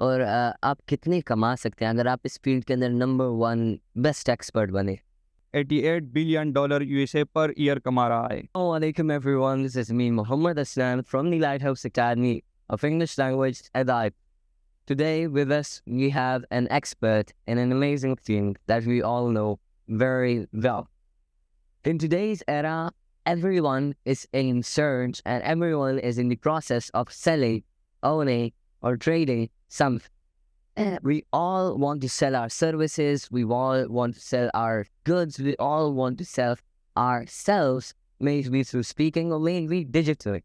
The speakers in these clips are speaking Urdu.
اور آپ کتنے کما سکتے ہیں اگر آپ اس فیلڈ کے اندر نمبر 1 بیسٹ ایکسپرٹ بنے؟ $88 بلین USA پر ایئر کما رہا ہے. Assalamu alaikum everyone, this is me Muhammad Aslam from the Lighthouse Academy of English Language Adaib. Today with us we have an expert in an amazing field that we all know very well. In today's era, everyone is in search and everyone is in the process of selling, owning or trading something. We all want to sell our services, we all want to sell our goods, we all want to sell ourselves, maybe through speaking or maybe digitally.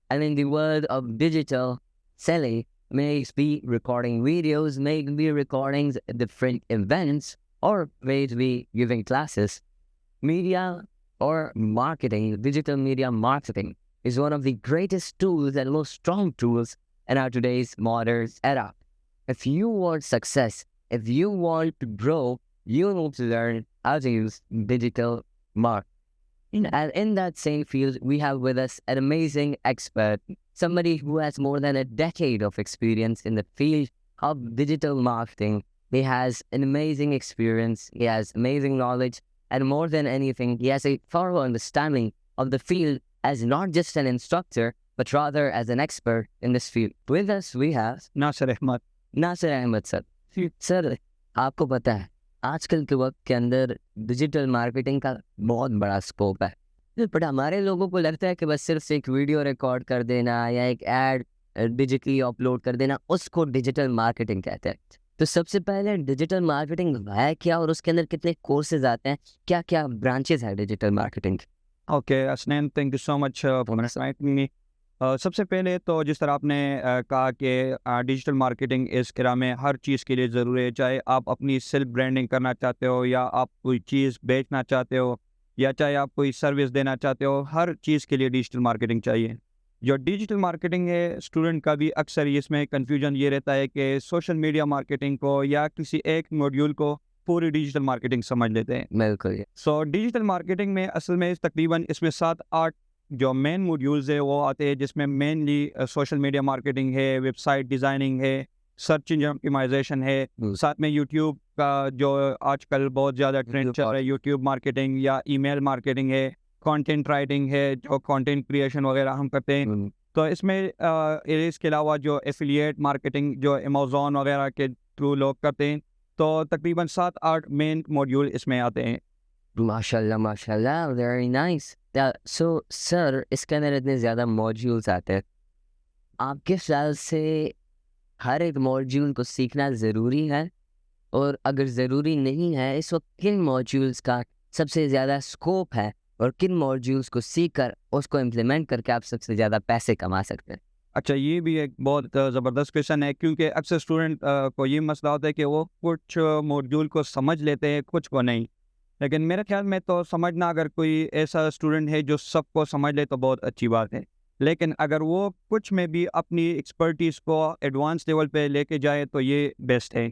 And in the world of digital selling, may it be recording videos, may it be recording different events, or may it be giving classes, media or marketing, digital media marketing is one of the greatest tools and most strong tools in our today's modern era. If you want success, if you want to grow, you need to learn how to use digital marketing. And in that same field, we have with us an amazing expert, somebody who has more than a decade of experience in the field of digital marketing. He has an amazing experience, he has amazing knowledge, and more than anything, he has a thorough understanding of the field as not just an instructor, but rather as an expert in this field. With us, we have ناصر احمد. ناصر احمد سر. سر آپ کو پتہ ہے آج کل کے وقت کے اندر ڈیجیٹل مارکیٹنگ کا بہت بڑا اسکوپ ہے، بٹ ہمارے لوگوں کو لگتا ہے کہ بس صرف ایک ویڈیو ریکارڈ کر دینا یا ایک ایڈ ڈیجیٹلی اپلوڈ کر دینا اس کو ڈیجیٹل مارکیٹنگ کہتے ہیں. تو سب سے پہلے ڈیجیٹل مارکیٹنگ ہے کیا اور اس کے اندر کتنے کورسز آتے ہیں، کیا کیا برانچز ہیں ڈیجیٹل مارکیٹنگ؟ اوکے اسنین، thank you so much for inviting me. سب سے پہلے تو جس طرح آپ نے کہا کہ ڈیجیٹل مارکیٹنگ اس کرا میں ہر چیز کے لیے ضروری ہے، چاہے آپ اپنی سیلف برانڈنگ کرنا چاہتے ہو یا آپ کوئی چیز بیچنا چاہتے ہو یا چاہے آپ کوئی سروس دینا چاہتے ہو، ہر چیز کے لیے ڈیجیٹل مارکیٹنگ چاہیے. جو ڈیجیٹل مارکیٹنگ ہے اسٹوڈنٹ کا بھی اکثر اس میں کنفیوژن یہ رہتا ہے کہ سوشل میڈیا مارکیٹنگ کو یا کسی ایک موڈیول کو پوری ڈیجیٹل مارکیٹنگ سمجھ لیتے ہیں. بالکل. سو ڈیجیٹل مارکیٹنگ میں اصل میں تقریباً اس میں 7-8 جو مین موڈیولز ہے وہ آتے ہیں، جس میں مینلی سوشل میڈیا مارکیٹنگ ہے، ویب سائٹ ڈیزائننگ ہے، سرچ انجن آپٹیمائزیشن ہے، ساتھ میں یوٹیوب کا جو آج کل بہت زیادہ ٹرینڈ چل رہا ہے یوٹیوب مارکیٹنگ، یا ای میل مارکیٹنگ ہے، کانٹینٹ رائٹنگ ہے جو کانٹینٹ کریشن وغیرہ ہم کرتے ہیں. تو اس میں اس کے علاوہ جو ایفیلیٹ مارکیٹنگ جو امیزون وغیرہ کے تھرو لوگ کرتے ہیں، تو تقریباً 7-8 مین موڈیول اس میں آتے ہیں. ماشاء اللہ ماشاء اللہ، ویری نائس. سو سر اس کے اندر اتنے زیادہ موڈیولس آتے ہیں، آپ کے خیال سے ہر ایک موڈیول کو سیکھنا ضروری ہے؟ اور اگر ضروری نہیں ہے اس وقت کن موڈیولس کا سب سے زیادہ اسکوپ ہے اور کن موڈیولس کو سیکھ کر اس کو امپلیمنٹ کر کے آپ سب سے زیادہ پیسے کما سکتے ہیں؟ اچھا، یہ بھی ایک بہت زبردست کویشچن ہے، کیونکہ اکثر اسٹوڈنٹ کو یہ مسئلہ ہوتا ہے کہ وہ کچھ موڈیول کو سمجھ لیتے ہیں، کچھ کو نہیں. لیکن میرے خیال میں تو سمجھنا، اگر کوئی ایسا اسٹوڈنٹ ہے جو سب کو سمجھ لے تو بہت اچھی بات ہے. لیکن اگر وہ کچھ میں بھی اپنی ایکسپرٹیز کو ایڈوانس لیول پہ لے کے جائے تو یہ بیسٹ ہے.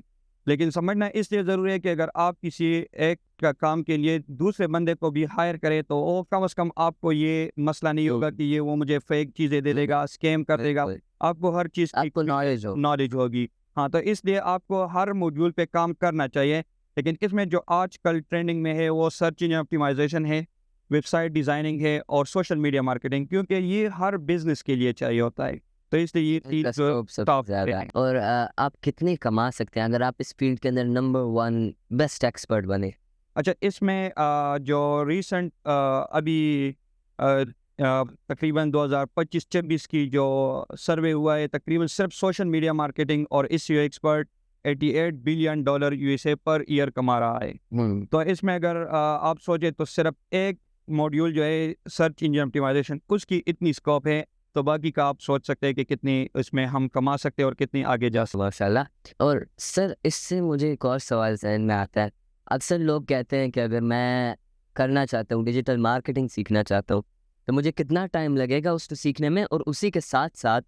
لیکن سمجھنا اس لیے ضروری ہے کہ اگر آپ کسی ایک کام کے لیے دوسرے بندے کو بھی ہائر کرے تو وہ کم از کم آپ کو یہ مسئلہ نہیں ہوگا کہ یہ وہ مجھے فیک چیزیں دے دے گا، اسکیم کر دے گا. آپ کو ہر چیز کی نالج ہوگی. ہاں، تو اس لیے آپ کو ہر موڈیول پہ کام کرنا چاہیے. لیکن اس میں جو آج کل ٹرینڈنگ میں ہے وہ سرچ انجن آپٹیمائزیشن ہے، ویب سائٹ ڈیزائننگ ہے اور سوشل میڈیا مارکیٹنگ، کیونکہ یہ ہر بزنس کے لیے چاہیے ہوتا ہے. تو اس لیے یہ ٹاپ زیادہ ہے. اور آپ کتنے کما سکتے ہیں اگر آپ اس فیلڈ کے اندر نمبر 1 بیسٹ ایکسپرٹ بنے؟ اچھا، اس میں جو ریسنٹ ابھی تقریباً 2025-26 کی جو سروے ہوا ہے، تقریباً صرف سوشل میڈیا مارکیٹنگ اور اس expert $88 billion USA per year کما رہا ہے. تو اس میں اگر آپ سوچیں تو صرف ایک موڈیول جو ہے سرچ انجن آپٹیمائزیشن، اس کی اتنی اسکوپ ہے، تو باقی کا آپ سوچ سکتے ہیں کہ کتنی اس میں ہم کما سکتے ہیں اور کتنی آگے جا سکتے ہیں. ماشاء اللہ. اور سر اس سے مجھے ایک اور سوال ذہن میں آتا ہے، اکثر لوگ کہتے ہیں کہ اگر میں کرنا چاہتا ہوں ڈیجیٹل مارکیٹنگ سیکھنا چاہتا ہوں تو مجھے کتنا ٹائم لگے گا اس کو سیکھنے میں، اور اسی کے ساتھ ساتھ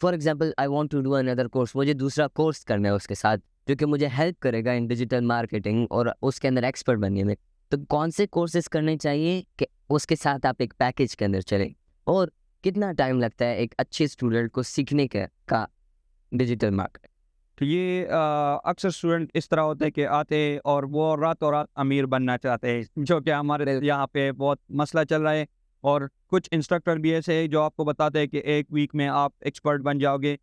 for example I want to do اندر کورس، مجھے دوسرا کورس کرنا ہے اس کے ساتھ جو کہ مجھے ہیلپ کرے گا ان ڈیجیٹل مارکیٹنگ اور اس کے اندر ایکسپرٹ بننے میں، تو کون سے کورسز کرنے چاہیے کہ اس کے ساتھ آپ ایک پیکیج کے اندر چلیں، اور کتنا ٹائم لگتا ہے ایک اچھے اسٹوڈنٹ کو سیکھنے کا digital marketing. تو یہ اکثر اسٹوڈنٹ اس طرح ہوتے ہیں کہ آتے اور وہ راتوں رات امیر بننا چاہتے ہیں، جو کہ ہمارے یہاں پہ بہت مسئلہ چل رہا ہے. اور کچھ انسٹرکٹر بھی ایسے ہیں جو آپ کو بتاتے ہیں کہ ایک ویک میں آپ ایکسپرٹ بن جاؤ گے.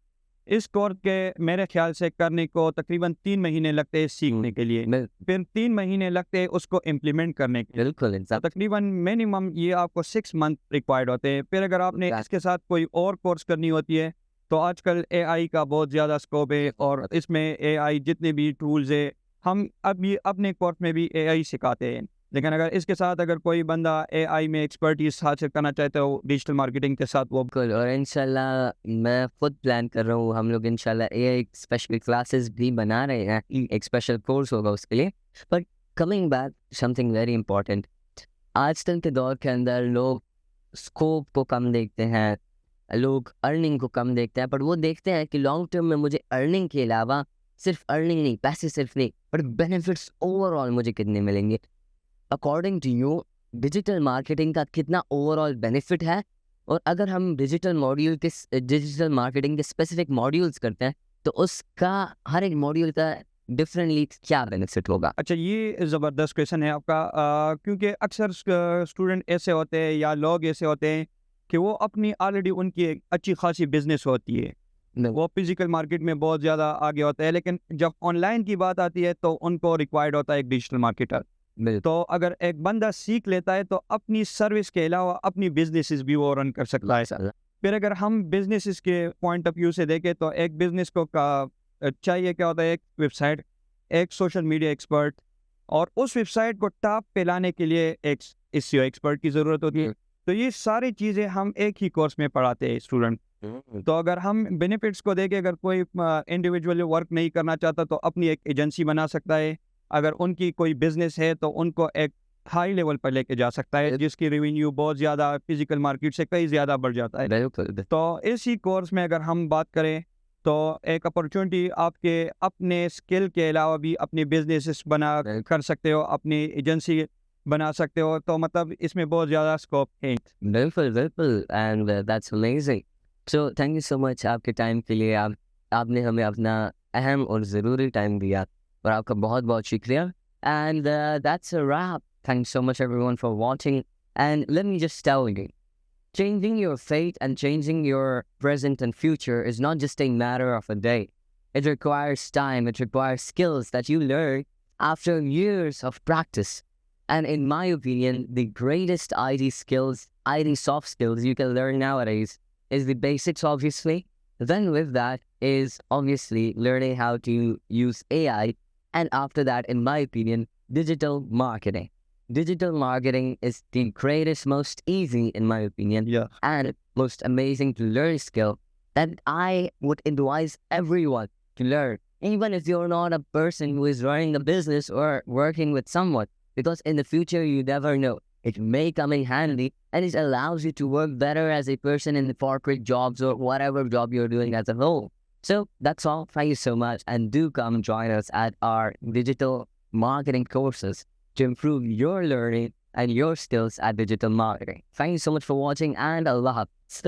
اس کورس کے میرے خیال سے کرنے کو تقریباً 3 مہینے لگتے ہیں سیکھنے کے لیے، پھر 3 مہینے لگتے ہیں اس کو امپلیمنٹ کرنے کے لیے. بالکل تقریباً منیمم یہ آپ کو 6 منتھ ریکوائرڈ ہوتے ہیں. پھر اگر آپ نے اس کے ساتھ کوئی اور کورس کرنی ہوتی ہے تو آج کل اے آئی کا بہت زیادہ اسکوپ ہے، اور اس میں اے آئی جتنے بھی ٹولز ہے ہم اب یہ اپنے کورس میں بھی اے آئی سکھاتے ہیں. لیکن اگر اس کے ساتھ اگر کوئی بندہ اے آئی میں ایکسپرٹیز حاصل کرنا چاہتا ہے ڈیجیٹل مارکیٹنگ کے ساتھ وہ بالکل. اور انشاءاللہ میں خود پلان کر رہا ہوں، ہم لوگ انشاءاللہ ایک اسپیشل کلاسز بھی بنا رہے ہیں، ایک اسپیشل کورس ہوگا اس کے لیے. But coming back some thing very important, آج کل کے دور کے اندر لوگ اسکوپ کو کم دیکھتے ہیں، لوگ ارننگ کو کم دیکھتے ہیں، پر وہ دیکھتے ہیں کہ لانگ ٹرم میں مجھے ارننگ کے علاوہ صرف ارننگ نہیں، پیسے صرف نہیں، پر بینیفٹس اوور آل مجھے کتنے ملیں گے. According to you digital marketing کا کتنا اوور آل بینیفٹ ہے؟ اور اگر ہم ڈیجیٹل مارکیٹنگ کے اسپیسیفک ماڈیولس کرتے ہیں تو اس کا ہر ایک ماڈیول کا ڈفرینٹلی کیا بینیفٹ ہوگا؟ اچھا، یہ زبردست کویشچن ہے آپ کا، کیونکہ اکثر اسٹوڈنٹ ایسے ہوتے ہیں یا لوگ ایسے ہوتے ہیں کہ وہ اپنی آلریڈی ان کی ایک اچھی خاصی بزنس ہوتی ہے، وہ فزیکل مارکیٹ میں بہت زیادہ آگے ہوتا ہے، لیکن جب آن لائن کی بات آتی ہے تو ان کو ریکوائرڈ ہوتا ہے ایک ڈیجیٹل مارکیٹر. تو اگر ایک بندہ سیکھ لیتا ہے تو اپنی سروس کے علاوہ اپنی بزنسز بھی وہ رن کر سکتا ہے. پھر اگر ہم بزنسز کے پوائنٹ آف ویو سے دیکھیں تو ایک بزنس کو چاہیے کیا ہوتا ہے، ایک ویب سائٹ، ایک سوشل میڈیا ایکسپرٹ، اور اس ویب سائٹ کو ٹاپ پہ لانے کے لیے ایک SEO ایکسپرٹ کی ضرورت ہوتی ہے. تو یہ ساری چیزیں ہم ایک ہی کورس میں پڑھاتے ہیں اسٹوڈنٹ. تو اگر ہم بینیفٹس کو دیکھیں، اگر کوئی انڈیویجول ورک نہیں کرنا چاہتا تو اپنی ایک ایجنسی بنا سکتا ہے. اگر ان کی کوئی بزنس ہے تو ان کو ایک ہائی لیول پر لے کے جا سکتا ہے، جس کی ریونیو بہت زیادہ فزیکل مارکیٹ سے کئی زیادہ بڑھ جاتا ہے. تو اسی کورس میں اگر ہم بات کریں تو ایک اپرچونٹی آپ کے اپنے اسکل کے علاوہ بھی اپنی بزنس بنا کر سکتے ہو، اپنی ایجنسی بنا سکتے ہو. تو مطلب اس میں بہت زیادہ اسکوپ ہے. بالکل and that's amazing. So thank you so much آپ کے ٹائم کے لیے. آپ نے ہمیں اپنا اہم اور ضروری ٹائم دیا، اور آپ کا بہت بہت شکریہ. And that's a wrap. Thank you so much everyone for watching. And let me just tell you, changing your fate and changing your present and future is not just a matter of a day. It requires time, it requires skills that you learn after years of practice. And in my opinion, the greatest IT skills, IT soft skills you can learn nowadays is the basics, obviously. Then with that is obviously learning how to use AI. And after that, in my opinion, digital marketing. Digital marketing is the greatest, most easy, in my opinion, and most amazing to learn skill that I would advise everyone to learn, even if you're not a person who is running a business or working with someone, because in the future you never know. It may come in handy, and it allows you to work better as a person in the corporate jobs or whatever job you're doing as a whole. So that's all. Thank you so much, and do come join us at our digital marketing courses to improve your learning and your skills at digital marketing. Thank you so much for watching, and Allah Hafiz.